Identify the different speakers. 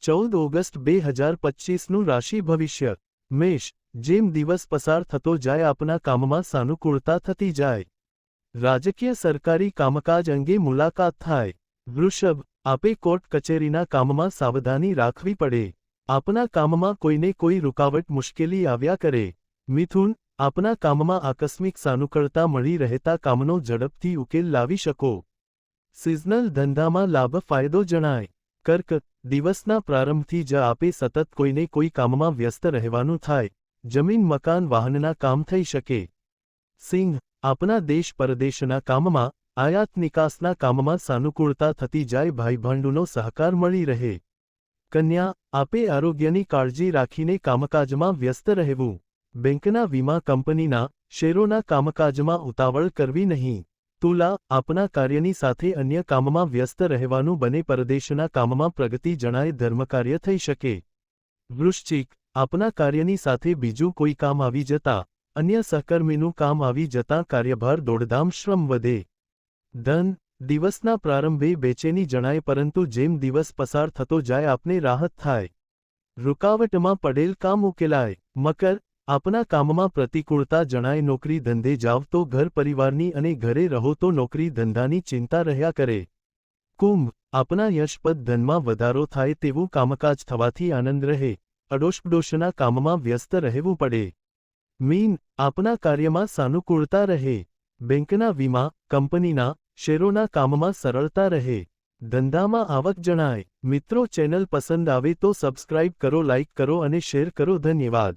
Speaker 1: 14 August 2025નું રાશિ ભવિષ્ય મેષ જેમ દિવસ પસાર થતો જાય આપના કામમાં સાનુકૂળતા થતી જાય. રાજકીય સરકારી કામકાજ અંગે મુલાકાત થાય. વૃષભ આપે કોર્ટ કચેરીના કામમાં સાવધાની રાખવી પડે. આપના કામમાં કોઈને કોઈ રૂકાવટ મુશ્કેલી આવ્યા કરે. મિથુન આપના કામમાં આકસ્મિક સાનુકૂળતા મળી રહેતા કામનો ઝડપથી ઉકેલ લાવી શકો. સિઝનલ ધંધામાં લાભ ફાયદો જણાય. કર્ક દિવસના પ્રારંભથી જ આપે સતત કોઈને કોઈ કામમાં વ્યસ્ત રહેવાનું થાય. જમીન મકાન વાહનના કામ થઈ શકે. સિંહ આપના દેશ પરદેશના કામમાં આયાત નિકાસના કામમાં સાનુકૂળતા થતી જાય. ભાઈબંધુનો સહકાર મળી રહે. કન્યા આપે આરોગ્યની કાળજી રાખીને કામકાજમાં વ્યસ્ત રહેવું. બેંકના વીમા કંપનીના શેરોના કામકાજમાં ઉતાવળ કરવી નહીં. તુલા આપના કાર્યની સાથે અન્ય કામમાં વ્યસ્ત રહેવાનું બને. પરદેશના કામમાં પ્રગતિ જણાય. ધર્મકાર્ય થઈ શકે. વૃશ્ચિક આપના કાર્યની સાથે બીજું કોઈ કામ આવી જતા અન્ય સહકર્મીનું કામ આવી જતાં કાર્યભાર દોડધામ શ્રમ વધે. ધન દિવસના પ્રારંભે બેચેની જણાય પરંતુ જેમ દિવસ પસાર થતો જાય આપને રાહત થાય. રૂકાવટમાં પડેલ કામ ઉકેલાય. મકર આપના કામમાં પ્રતિકૂળતા જણાય. નોકરી ધંધે જાવ તો ઘર પરિવારની અને ઘરે રહો તો નોકરી ધંધાની ચિંતા રહ્યા કરે. કુંભ આપના યશપદ ધનમાં વધારો થાય તેવું કામકાજ થવાથી આનંદ રહે. અડોશપડોશના કામમાં વ્યસ્ત રહેવું પડે. મીન આપના કાર્યમાં સાનુકૂળતા રહે. બેંકના વીમા કંપનીના શેરોના કામમાં સરળતા રહે. ધંધામાં આવક જણાય. મિત્રો ચેનલ પસંદ આવે તો સબસ્ક્રાઇબ કરો, લાઇક કરો અને શેર કરો. ધન્યવાદ.